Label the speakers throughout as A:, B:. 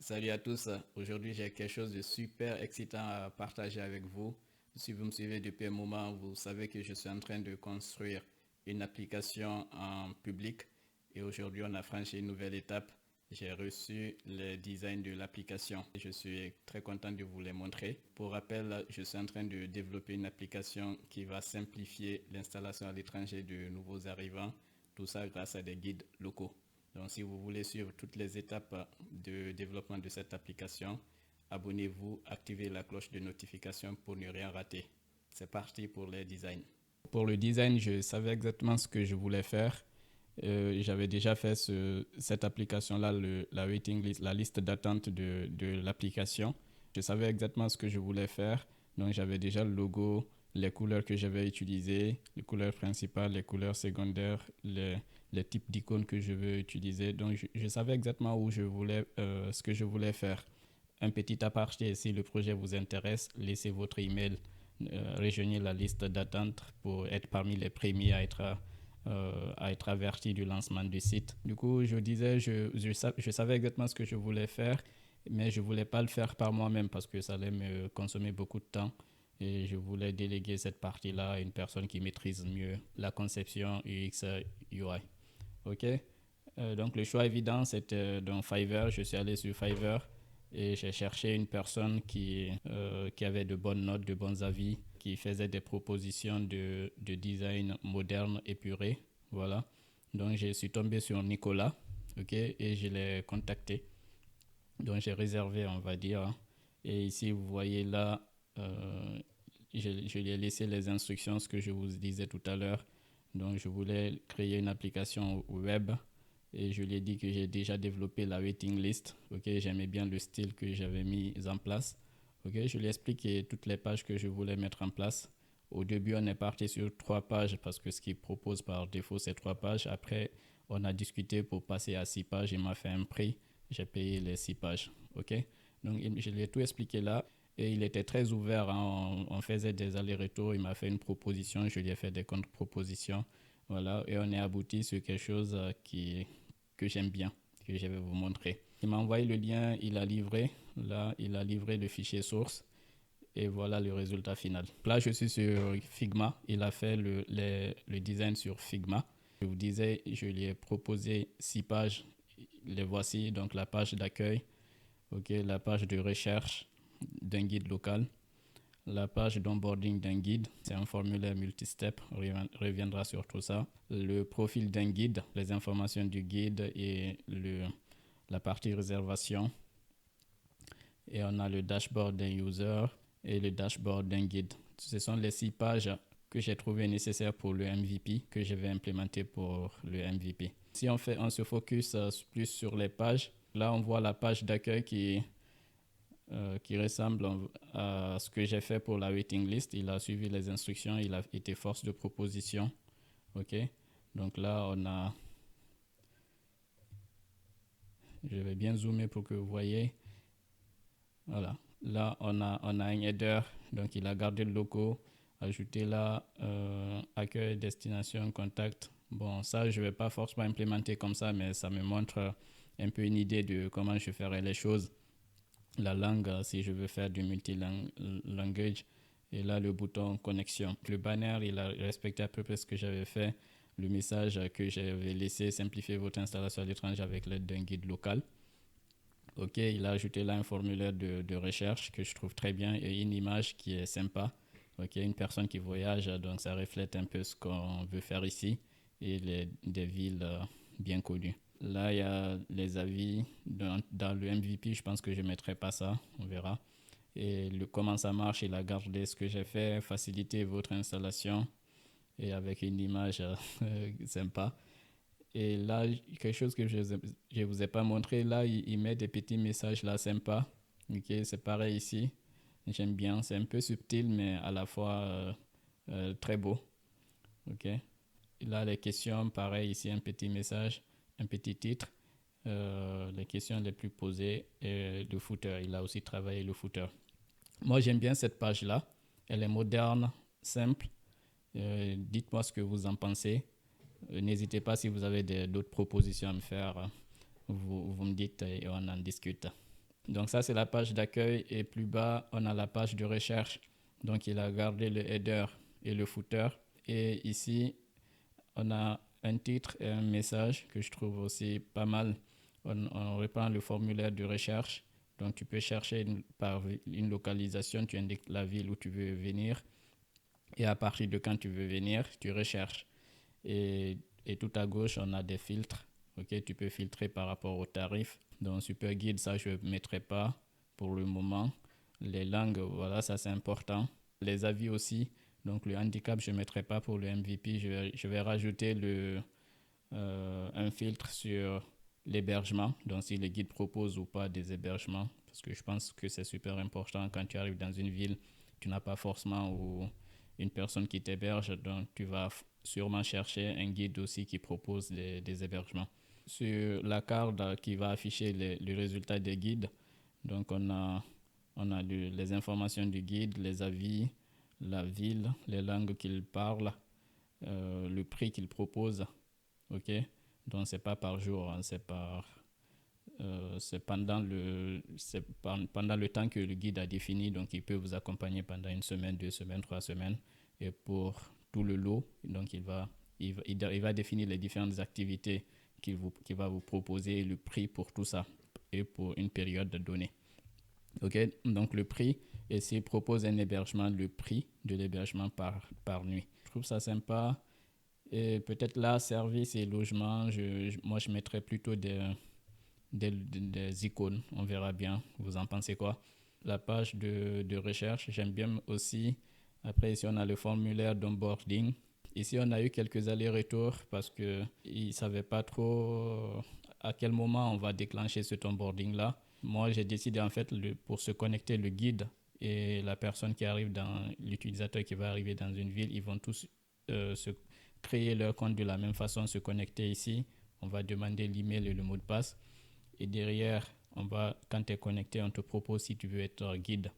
A: Salut à tous. Aujourd'hui, j'ai quelque chose de super excitant à partager avec vous. Si vous me suivez depuis un moment, vous savez que je suis en train de construire une application en public et aujourd'hui, on a franchi une nouvelle étape. J'ai reçu le design de l'application. Je suis très content de vous les montrer. Pour rappel, je suis en train de développer une application qui va simplifier l'installation à l'étranger de nouveaux arrivants, tout ça grâce à des guides locaux. Donc, si vous voulez suivre toutes les étapes de développement de cette application, abonnez-vous, activez la cloche de notification pour ne rien rater. C'est parti pour les designs. Pour le design, je savais exactement ce que je voulais faire. J'avais déjà fait cette application-là, la waiting list, la liste d'attente de l'application. Je savais exactement ce que je voulais faire. Donc, j'avais déjà le logo, les couleurs que j'avais utilisées, les couleurs principales, les couleurs secondaires, les types d'icônes que je veux utiliser. Donc, je savais exactement où je voulais, ce que je voulais faire. Un petit aparté, si le projet vous intéresse, laissez votre email, rejoignez la liste d'attente pour être parmi les premiers à être averti du lancement du site. Du coup, je disais, je savais exactement ce que je voulais faire, mais je ne voulais pas le faire par moi-même parce que ça allait me consommer beaucoup de temps. Et je voulais déléguer cette partie-là à une personne qui maîtrise mieux la conception UX UI. OK. Donc le choix évident, c'était dans Fiverr. Je suis allé sur Fiverr et j'ai cherché une personne qui avait de bonnes notes, de bons avis, qui faisait des propositions de design moderne épuré. Voilà. Donc je suis tombé sur Nicolas, ok, et je l'ai contacté. Donc j'ai réservé, on va dire. Et ici, vous voyez là, je lui ai laissé les instructions, ce que je vous disais tout à l'heure. Donc je voulais créer une application web et je lui ai dit que j'ai déjà développé la waiting list. Ok, j'aimais bien le style que j'avais mis en place. Ok, je lui ai expliqué toutes les pages que je voulais mettre en place. Au début, on est parti sur 3 pages parce que ce qu'il propose par défaut, c'est 3 pages. Après, on a discuté pour passer à 6 pages. Il m'a fait un prix. J'ai payé les 6 pages. Ok, donc je lui ai tout expliqué là. Et il était très ouvert, hein. On faisait des allers-retours. Il m'a fait une proposition. Je lui ai fait des contre-propositions. Voilà. Et on est abouti sur quelque chose que j'aime bien, que je vais vous montrer. Il m'a envoyé le lien, il a livré. Là, il a livré le fichier source. Et voilà le résultat final. Là, je suis sur Figma. Il a fait le design sur Figma. Je vous disais, je lui ai proposé 6 pages. Les voici. Donc, la page d'accueil, okay, la page de recherche d'un guide local, la page d'onboarding d'un guide, c'est un formulaire multistep, on reviendra sur tout ça. Le profil d'un guide, les informations du guide et la partie réservation. Et on a le dashboard d'un user et le dashboard d'un guide. Ce sont les 6 pages que j'ai trouvé nécessaires pour le MVP, que je vais implémenter pour le MVP. Si on se focus plus sur les pages, là on voit la page d'accueil qui ressemble à ce que j'ai fait pour la waiting list. Il a suivi les instructions, il a été force de proposition. OK. Donc là, je vais bien zoomer pour que vous voyez. Voilà. Là, on a un header. Donc, il a gardé le logo, ajouté là, accueil, destination, contact. Bon, ça, je ne vais pas forcément implémenter comme ça, mais ça me montre un peu une idée de comment je ferai les choses. La langue, si je veux faire du multilanguage. Et là, le bouton connexion. Le banner, il a respecté à peu près ce que j'avais fait. Le message que j'avais laissé, simplifier votre installation à l'étranger avec l'aide d'un guide local. Ok, il a ajouté là un formulaire de recherche que je trouve très bien et une image qui est sympa. Ok, une personne qui voyage, donc ça reflète un peu ce qu'on veut faire ici et des villes bien connues. Là, il y a les avis. Dans le MVP, je pense que je ne mettrai pas ça, on verra. Et comment ça marche, il a gardé ce que j'ai fait, faciliter votre installation et avec une image sympa. Et là, quelque chose que je ne vous ai pas montré, là, il met des petits messages là sympas. Ok, c'est pareil ici. J'aime bien, c'est un peu subtil, mais à la fois très beau. Ok. Là, les questions, pareil, ici, un petit message, un petit titre. Les questions les plus posées et le footer. Il a aussi travaillé le footer. Moi, j'aime bien cette page-là. Elle est moderne, simple. Dites-moi ce que vous en pensez. N'hésitez pas si vous avez d'autres propositions à me faire. Vous me dites et on en discute. Donc ça, c'est la page d'accueil et plus bas, on a la page de recherche. Donc il a gardé le header et le footer. Et ici, on a un titre et un message que je trouve aussi pas mal. On reprend le formulaire de recherche. Donc tu peux chercher par une localisation, tu indiques la ville où tu veux venir. Et à partir de quand tu veux venir, tu recherches. Et tout à gauche, on a des filtres. Ok, tu peux filtrer par rapport au tarif. Dans Super Guide, ça, je ne mettrai pas pour le moment. Les langues, voilà, ça c'est important. Les avis aussi. Donc le handicap, je ne mettrai pas pour le MVP. Je vais rajouter un filtre sur l'hébergement. Donc si le guide propose ou pas des hébergements. Parce que je pense que c'est super important quand tu arrives dans une ville, tu n'as pas forcément une personne qui t'héberge. Donc tu vas sûrement chercher un guide aussi qui propose des hébergements. Sur la carte qui va afficher les résultats des guides, donc on a les informations du guide, les avis, la ville, les langues qu'il parle, le prix qu'il propose. Ok, donc c'est pas par jour, hein, c'est pendant le temps que le guide a défini. Donc il peut vous accompagner pendant une semaine, 2 semaines, 3 semaines. Et pour tout le lot, donc il va définir les différentes activités qu'il va vous proposer, le prix pour tout ça et pour une période donnée. Ok, donc le prix, et s'il propose un hébergement, le prix de l'hébergement par nuit. Je trouve ça sympa. Et peut-être là, service et logement, moi je mettrais plutôt des icônes. On verra bien. Vous en pensez quoi? La page de recherche, j'aime bien aussi. Après, ici, on a le formulaire d'onboarding. Ici, on a eu quelques allers-retours parce qu'ils ne savaient pas trop à quel moment on va déclencher cet onboarding-là. Moi, j'ai décidé en fait pour se connecter, le guide et la personne qui arrive l'utilisateur qui va arriver dans une ville, ils vont tous se créer leur compte de la même façon, se connecter ici. On va demander l'email et le mot de passe. Et derrière, quand tu es connecté, on te propose si tu veux être guide.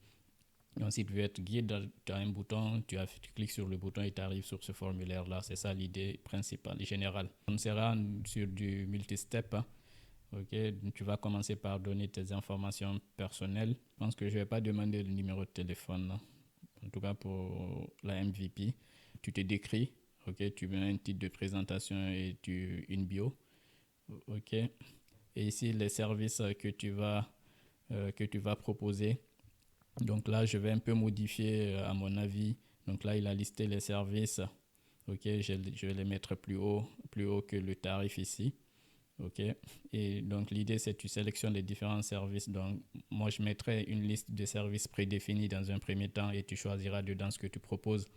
A: Donc, si tu veux être guide, tu as un bouton, tu cliques sur le bouton et tu arrives sur ce formulaire-là. C'est ça l'idée principale et générale. On sera sur du multi-step. Hein. Okay. Tu vas commencer par donner tes informations personnelles. Je pense que je ne vais pas demander le numéro de téléphone. Hein. En tout cas, pour la MVP, tu te décris. Okay. Tu mets un titre de présentation et une bio. Ok. Et ici, les services que tu vas proposer. Donc là, je vais un peu modifier à mon avis. Donc là, il a listé les services. Ok, je vais les mettre plus haut que le tarif ici. Ok. Et donc l'idée, c'est que tu sélectionnes les différents services. Donc moi, je mettrai une liste de services prédéfinis dans un premier temps et tu choisiras dedans ce que tu proposes.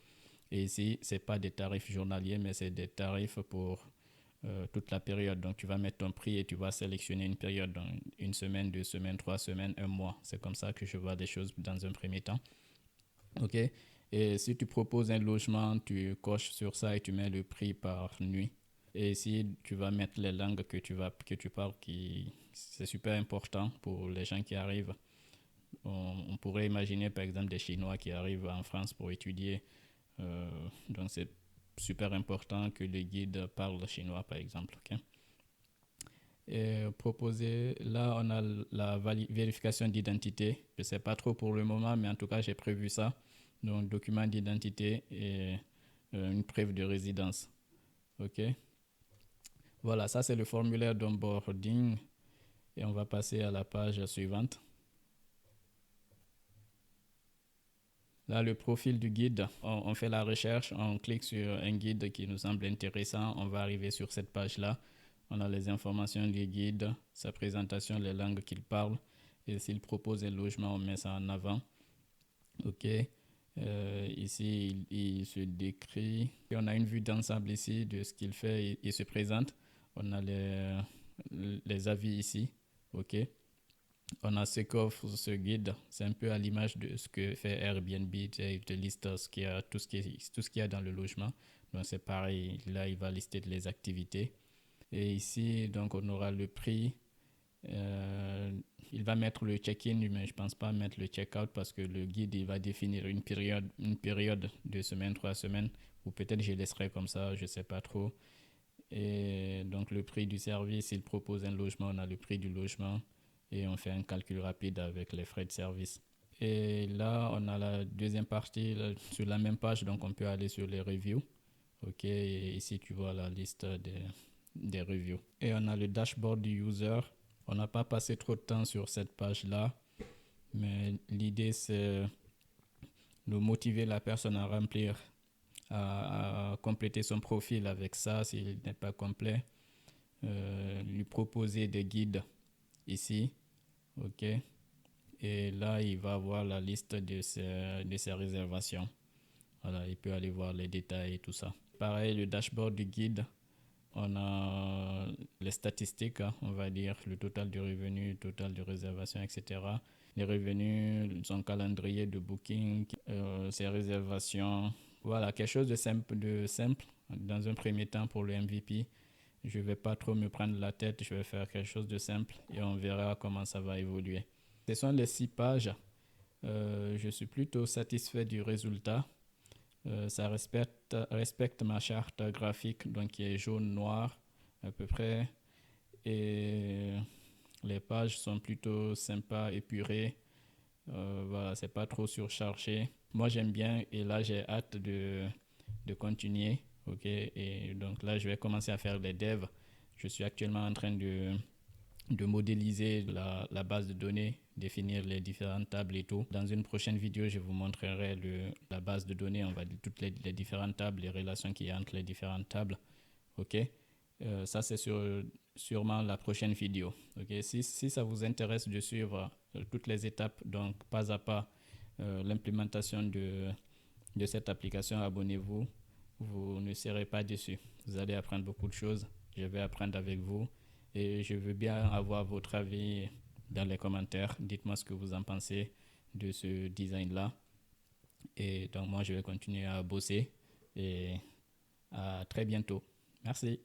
A: Et ici, ce n'est pas des tarifs journaliers, mais c'est des tarifs pour toute la période. Donc, tu vas mettre ton prix et tu vas sélectionner une période, donc 1 semaine, 2 semaines, 3 semaines, un mois. C'est comme ça que je vois des choses dans un premier temps. OK. Et si tu proposes un logement, tu coches sur ça et tu mets le prix par nuit. Et ici, tu vas mettre les langues que tu parles, c'est super important pour les gens qui arrivent. On pourrait imaginer, par exemple, des Chinois qui arrivent en France pour étudier. Donc, c'est super important que le guide parle chinois, par exemple. Okay? Et proposer, là, on a la vérification d'identité. Je ne sais pas trop pour le moment, mais en tout cas, j'ai prévu ça. Donc, document d'identité et une preuve de résidence. OK. Voilà, ça, c'est le formulaire d'onboarding. Et on va passer à la page suivante. Là, le profil du guide, on fait la recherche, on clique sur un guide qui nous semble intéressant, on va arriver sur cette page-là. On a les informations du guide, sa présentation, les langues qu'il parle. Et s'il propose un logement, on met ça en avant. OK. Ici, il se décrit. Et on a une vue d'ensemble ici de ce qu'il fait. Il se présente. On a les avis ici. OK. On a ce qu'offre ce guide. C'est un peu à l'image de ce que fait Airbnb. Il te liste tout ce qu'il y a dans le logement. Donc c'est pareil. Là, il va lister les activités. Et ici, donc, on aura le prix. Il va mettre le check-in, mais je ne pense pas mettre le check-out parce que le guide, il va définir une période 2 semaines, 3 semaines. Ou peut-être je laisserai comme ça, je ne sais pas trop. Et donc, le prix du service, il propose un logement, on a le prix du logement. et on fait un calcul rapide avec les frais de service. Et là, on a la deuxième partie là, sur la même page, donc on peut aller sur les reviews. Ok, et ici tu vois la liste des reviews. Et on a le dashboard du user. On n'a pas passé trop de temps sur cette page-là, mais l'idée c'est de motiver la personne à remplir, à compléter son profil avec ça s'il n'est pas complet. Lui proposer des guides ici. Ok. Et là, il va avoir la liste de ses réservations. Voilà, il peut aller voir les détails et tout ça. Pareil, le dashboard du guide, on a les statistiques, hein, on va dire le total du revenu, le total de réservation, etc. Les revenus, son calendrier de booking, ses réservations. Voilà, quelque chose de simple dans un premier temps pour le MVP. Je ne vais pas trop me prendre la tête, je vais faire quelque chose de simple et on verra comment ça va évoluer. Ce sont les 6 pages. Je suis plutôt satisfait du résultat. Ça respecte ma charte graphique, donc qui est jaune-noir à peu près. Et les pages sont plutôt sympas, épurées. Voilà, c'est pas trop surchargé. Moi, j'aime bien et là, j'ai hâte de continuer. Ok, et donc là, je vais commencer à faire les devs. Je suis actuellement en train de modéliser la base de données, définir les différentes tables et tout. Dans une prochaine vidéo, je vous montrerai la base de données, on va dire toutes les différentes tables, les relations qu'il y a entre les différentes tables. Ok, ça c'est sûrement la prochaine vidéo. Ok, si ça vous intéresse de suivre toutes les étapes, donc pas à pas, l'implémentation de cette application, abonnez-vous. Vous ne serez pas déçus. Vous allez apprendre beaucoup de choses. Je vais apprendre avec vous. Et je veux bien avoir votre avis dans les commentaires. Dites-moi ce que vous en pensez de ce design-là. Et donc moi, je vais continuer à bosser. Et à très bientôt. Merci.